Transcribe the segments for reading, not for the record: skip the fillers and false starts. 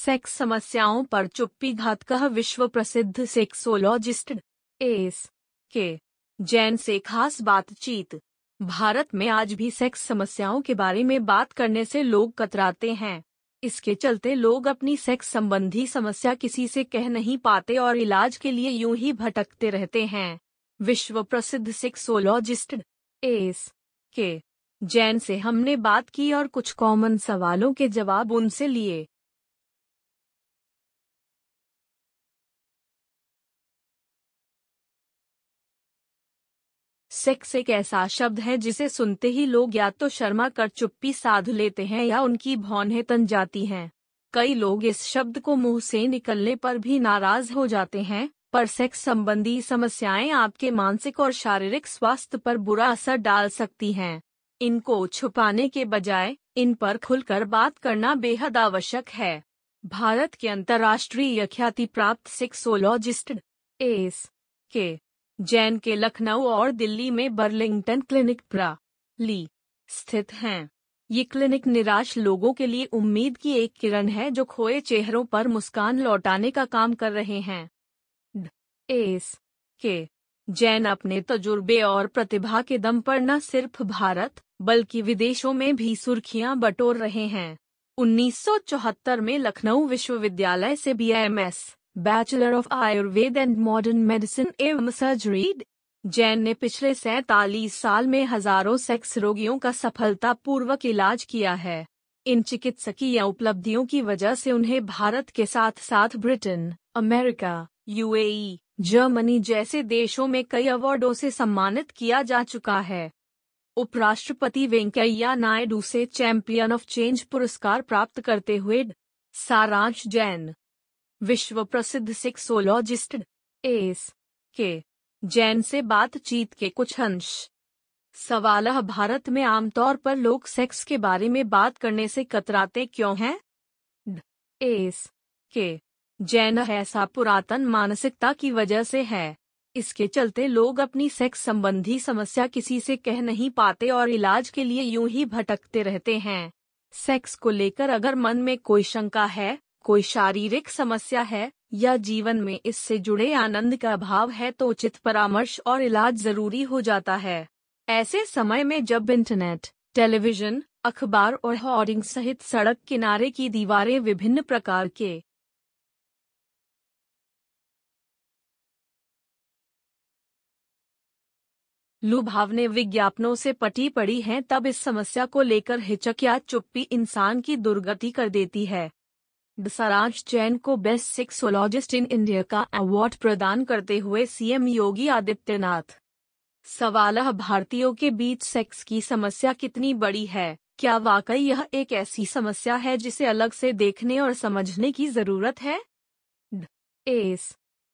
Sex समस्याओं पर चुप्पी घात कह विश्व प्रसिद्ध सेक्सोलॉजिस्ट एस के जैन से खास बातचीत। भारत में आज भी सेक्स समस्याओं के बारे में बात करने से लोग कतराते हैं। इसके चलते लोग अपनी सेक्स संबंधी समस्या किसी से कह नहीं पाते और इलाज के लिए यूं ही भटकते रहते हैं। विश्व प्रसिद्ध सेक्सोलॉजिस्ट एस के जैन से हमने बात की और कुछ कॉमन सवालों के जवाब उनसे लिए। सेक्स एक ऐसा शब्द है जिसे सुनते ही लोग या तो शर्मा कर चुप्पी साध लेते हैं या उनकी भौंहें तन जाती हैं। कई लोग इस शब्द को मुंह से निकलने पर भी नाराज हो जाते हैं, पर सेक्स संबंधी समस्याएं आपके मानसिक और शारीरिक स्वास्थ्य पर बुरा असर डाल सकती हैं। इनको छुपाने के बजाय इन पर खुलकर बात करना बेहद आवश्यक है। भारत के अंतर्राष्ट्रीय ख्याति प्राप्त सेक्सोलॉजिस्ट एस के जैन के लखनऊ और दिल्ली में बर्लिंगटन क्लिनिक ली स्थित हैं। ये क्लिनिक निराश लोगों के लिए उम्मीद की एक किरण है जो खोए चेहरों पर मुस्कान लौटाने का काम कर रहे हैं। एस के जैन अपने तजुर्बे और प्रतिभा के दम पर न सिर्फ भारत बल्कि विदेशों में भी सुर्खियां बटोर रहे हैं। 1974 में लखनऊ विश्वविद्यालय से BAMS bachelor of Ayurveda and modern medicine एवं सर्जरी जैन ने पिछले 47 साल में हजारों सेक्स रोगियों का सफलतापूर्वक इलाज किया है। इन चिकित्सकीय उपलब्धियों की वजह से उन्हें भारत के साथ साथ ब्रिटेन, अमेरिका, UAE, जर्मनी जैसे देशों में कई अवार्डों से सम्मानित किया जा चुका है। उपराष्ट्रपति वेंकैया नायडू से चैंपियन ऑफ चेंज पुरस्कार प्राप्त करते हुए सारांश जैन। विश्व प्रसिद्ध सेक्सोलॉजिस्ट एस के जैन से बातचीत के कुछ अंश। सवाल: भारत में आमतौर पर लोग सेक्स के बारे में बात करने से कतराते क्यों हैं? एस के जैन: ऐसा पुरातन मानसिकता की वजह से है। इसके चलते लोग अपनी सेक्स संबंधी समस्या किसी से कह नहीं पाते और इलाज के लिए यूं ही भटकते रहते हैं। सेक्स को लेकर अगर मन में कोई शंका है, कोई शारीरिक समस्या है या जीवन में इससे जुड़े आनंद का अभाव है तो उचित परामर्श और इलाज जरूरी हो जाता है। ऐसे समय में जब इंटरनेट, टेलीविजन, अखबार और होर्डिंग सहित सड़क किनारे की दीवारें विभिन्न प्रकार के लुभावने विज्ञापनों से पटी पड़ी हैं, तब इस समस्या को लेकर हिचक या चुप्पी इंसान की दुर्गति कर देती है। सारांश जैन को बेस्ट सेक्सोलॉजिस्ट इन इंडिया का अवार्ड प्रदान करते हुए CM योगी आदित्यनाथ। सवाल: भारतीयों के बीच सेक्स की समस्या कितनी बड़ी है? क्या वाकई यह एक ऐसी समस्या है जिसे अलग से देखने और समझने की जरूरत है? एस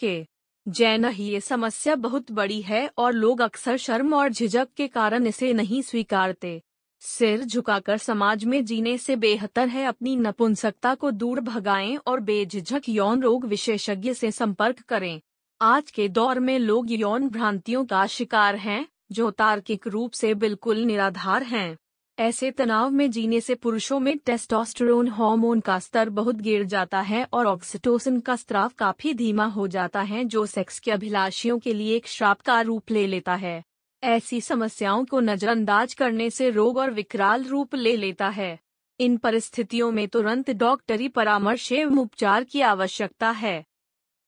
के जैन: ये समस्या बहुत बड़ी है और लोग अक्सर शर्म और झिझक के कारण इसे नहीं स्वीकारते। सिर झुकाकर समाज में जीने से बेहतर है अपनी नपुंसकता को दूर भगाएं और बेझिझक यौन रोग विशेषज्ञ से संपर्क करें। आज के दौर में लोग यौन भ्रांतियों का शिकार हैं, जो तार्किक रूप से बिल्कुल निराधार हैं। ऐसे तनाव में जीने से पुरुषों में टेस्टोस्टेरोन हार्मोन का स्तर बहुत गिर जाता है और ऑक्सीटोसिन का स्राव काफी धीमा हो जाता है, जो सेक्स के अभिलाषियों के लिए एक श्राप का रूप ले लेता है। ऐसी समस्याओं को नजरअंदाज करने से रोग और विकराल रूप ले लेता है। इन परिस्थितियों में तुरंत डॉक्टरी परामर्श एवं उपचार की आवश्यकता है।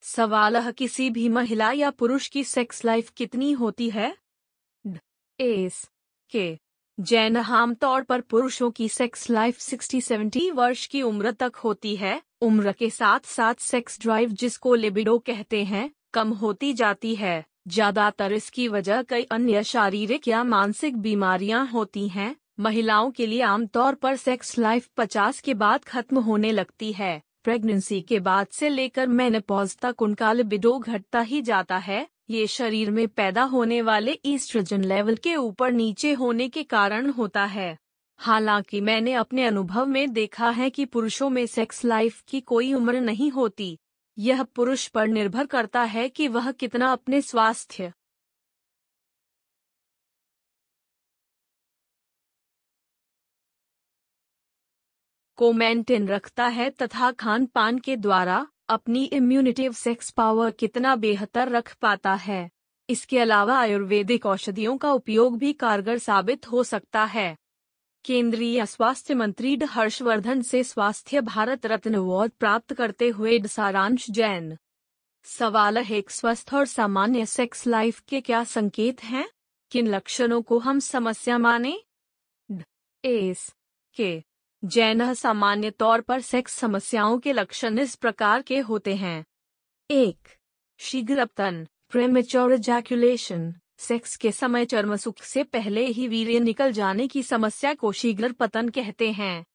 सवाल: किसी भी महिला या पुरुष की सेक्स लाइफ कितनी होती है? एस के जैन: आमतौर पर पुरुषों की सेक्स लाइफ 60-70 वर्ष की उम्र तक होती है। उम्र के साथ साथ सेक्स ड्राइव, जिसको लिबिडो कहते हैं, कम होती जाती है। ज्यादातर इसकी वजह कई अन्य शारीरिक या मानसिक बीमारियां होती हैं। महिलाओं के लिए आमतौर पर सेक्स लाइफ 50 के बाद खत्म होने लगती है। प्रेगनेंसी के बाद से लेकर मेनोपॉज तक उनका लिबिडो घटता ही जाता है। ये शरीर में पैदा होने वाले ईस्ट्रोजन लेवल के ऊपर नीचे होने के कारण होता है। हालांकि मैंने अपने अनुभव में देखा है कि पुरुषों में सेक्स लाइफ की कोई उम्र नहीं होती। यह पुरुष पर निर्भर करता है कि वह कितना अपने स्वास्थ्य को मेंटेन रखता है तथा खान पान के द्वारा अपनी इम्यूनिटिव सेक्स पावर कितना बेहतर रख पाता है। इसके अलावा आयुर्वेदिक औषधियों का उपयोग भी कारगर साबित हो सकता है। केंद्रीय स्वास्थ्य मंत्री डॉ. हर्षवर्धन से स्वास्थ्य भारत रत्न अवार्ड प्राप्त करते हुए सारांश जैन। सवाल है, एक स्वस्थ और सामान्य सेक्स लाइफ के क्या संकेत हैं? किन लक्षणों को हम समस्या माने? एस के जैन। सामान्य तौर पर सेक्स समस्याओं के लक्षण इस प्रकार के होते हैं। 1. शीघ्र अपतन प्रेमेच्योर एजैक्यूलेशन, सेक्स के समय चर्म सुख से पहले ही वीर्य निकल जाने की समस्या को शीघ्र पतन कहते हैं।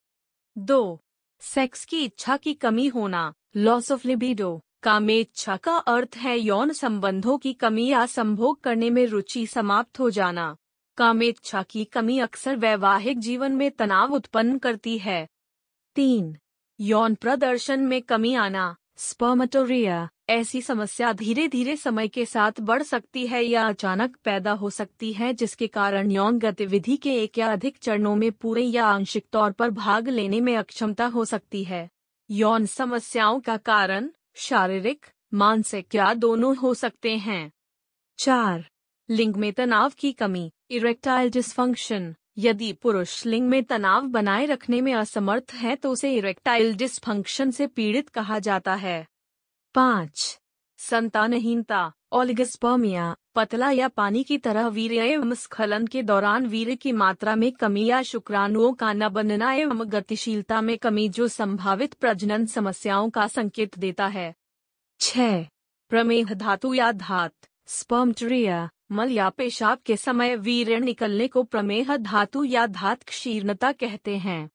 2. सेक्स की इच्छा की कमी होना, लॉस ऑफ लिबिडो। कामेच्छा का अर्थ है यौन संबंधों की कमी या संभोग करने में रुचि समाप्त हो जाना। कामेच्छा की कमी अक्सर वैवाहिक जीवन में तनाव उत्पन्न करती है। 3. यौन प्रदर्शन में कमी आना, स्पर्मेटोरिया। ऐसी समस्या धीरे धीरे समय के साथ बढ़ सकती है या अचानक पैदा हो सकती है, जिसके कारण यौन गतिविधि के एक या अधिक चरणों में पूरे या आंशिक तौर पर भाग लेने में अक्षमता हो सकती है। यौन समस्याओं का कारण शारीरिक, मानसिक या दोनों हो सकते हैं। 4. लिंग में तनाव की कमी, इरेक्टाइल डिसफंक्शन। यदि पुरुष लिंग में तनाव बनाए रखने में असमर्थ है तो उसे इरेक्टाइल डिसफंक्शन से पीड़ित कहा जाता है। 5. संतानहीनता, ओलिगोस्पर्मिया। पतला या पानी की तरह वीर्य एवं स्खलन के दौरान वीर्य की मात्रा में कमी या शुक्राणुओं का न बनना एवं गतिशीलता में कमी, जो संभावित प्रजनन समस्याओं का संकेत देता है। 6. प्रमेह धातु या धात, स्पर्मेटोरिया। मल या पेशाब के समय वीर्य निकलने को प्रमेह धातु या धात क्षीणता कहते हैं।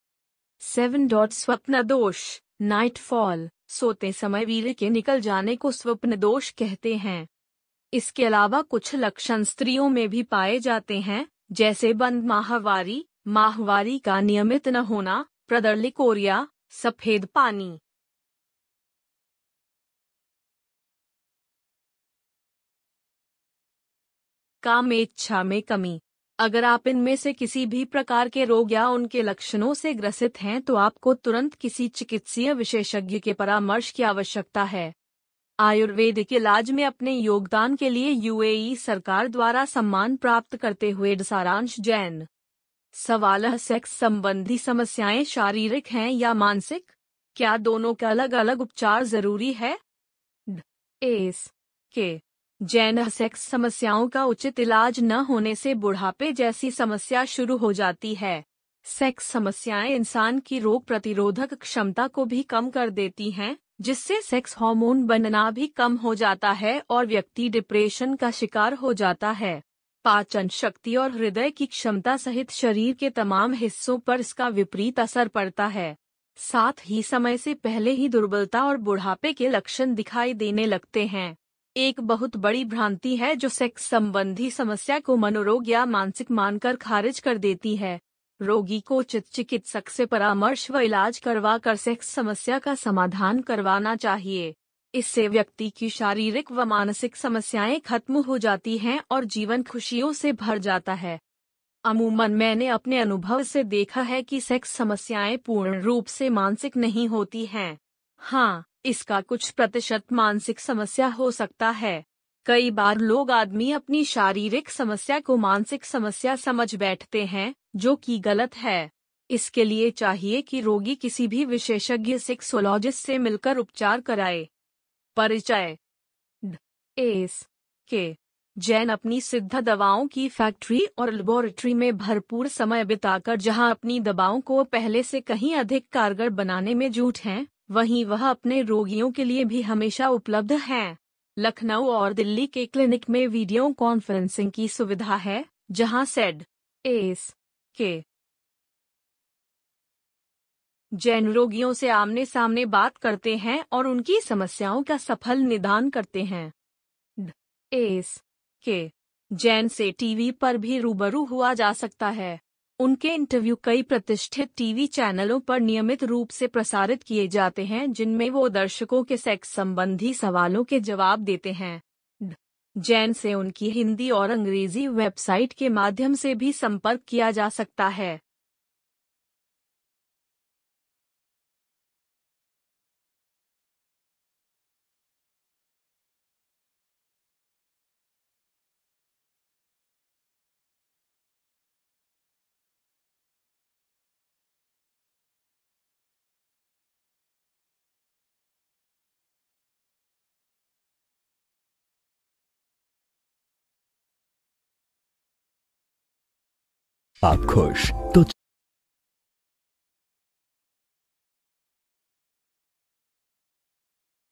7. स्वप्न दोष, नाइट फॉल। सोते समय वीर्य के निकल जाने को स्वप्न दोष कहते हैं। इसके अलावा कुछ लक्षण स्त्रियों में भी पाए जाते हैं, जैसे बंद माहवारी, माहवारी का नियमित न होना, प्रदर्लिकोरिया, सफेद पानी। कामेच्छा में कमी। अगर आप इनमें से किसी भी प्रकार के रोग या उनके लक्षणों से ग्रसित हैं तो आपको तुरंत किसी चिकित्सीय विशेषज्ञ के परामर्श की आवश्यकता है। आयुर्वेदिक इलाज में अपने योगदान के लिए यूएई सरकार द्वारा सम्मान प्राप्त करते हुए सारांश जैन। सवाल है, सेक्स संबंधी समस्याएं शारीरिक हैं या मानसिक? क्या दोनों का अलग अलग उपचार जरूरी है? एस के जैन। सेक्स समस्याओं का उचित इलाज न होने से बुढ़ापे जैसी समस्या शुरू हो जाती है। सेक्स समस्याएं इंसान की रोग प्रतिरोधक क्षमता को भी कम कर देती हैं, जिससे सेक्स हार्मोन बनना भी कम हो जाता है और व्यक्ति डिप्रेशन का शिकार हो जाता है। पाचन शक्ति और हृदय की क्षमता सहित शरीर के तमाम हिस्सों पर इसका विपरीत असर पड़ता है। साथ ही समय से पहले ही दुर्बलता और बुढ़ापे के लक्षण दिखाई देने लगते हैं। एक बहुत बड़ी भ्रांति है जो सेक्स संबंधी समस्या को मनोरोग या मानसिक मानकर खारिज कर देती है। रोगी को उचित चिकित्सक से परामर्श व इलाज करवा कर सेक्स समस्या का समाधान करवाना चाहिए। इससे व्यक्ति की शारीरिक व मानसिक समस्याएं खत्म हो जाती हैं और जीवन खुशियों से भर जाता है। अमूमन मैंने अपने अनुभव से देखा है कि सेक्स समस्याएं पूर्ण रूप से मानसिक नहीं होती हैं। हाँ, इसका कुछ प्रतिशत मानसिक समस्या हो सकता है। कई बार लोग आदमी अपनी शारीरिक समस्या को मानसिक समस्या समझ बैठते हैं, जो कि गलत है। इसके लिए चाहिए कि रोगी किसी भी विशेषज्ञ सेक्सोलॉजिस्ट से मिलकर उपचार कराए। परिचय। एस के जैन अपनी सिद्ध दवाओं की फैक्ट्री और लेबोरेटरी में भरपूर समय बिताकर जहां अपनी दवाओं को पहले से कहीं अधिक कारगर बनाने में जुट हैं, वहीं वह अपने रोगियों के लिए भी हमेशा उपलब्ध हैं। लखनऊ और दिल्ली के क्लिनिक में वीडियो कॉन्फ्रेंसिंग की सुविधा है, जहां सेड एस के जैन रोगियों से आमने सामने बात करते हैं और उनकी समस्याओं का सफल निदान करते हैं। एस के जैन से टीवी पर भी रूबरू हुआ जा सकता है। उनके इंटरव्यू कई प्रतिष्ठित टीवी चैनलों पर नियमित रूप से प्रसारित किए जाते हैं, जिनमें वो दर्शकों के सेक्स संबंधी सवालों के जवाब देते हैं। जैन से उनकी हिंदी और अंग्रेजी वेबसाइट के माध्यम से भी संपर्क किया जा सकता है। आप खुश तो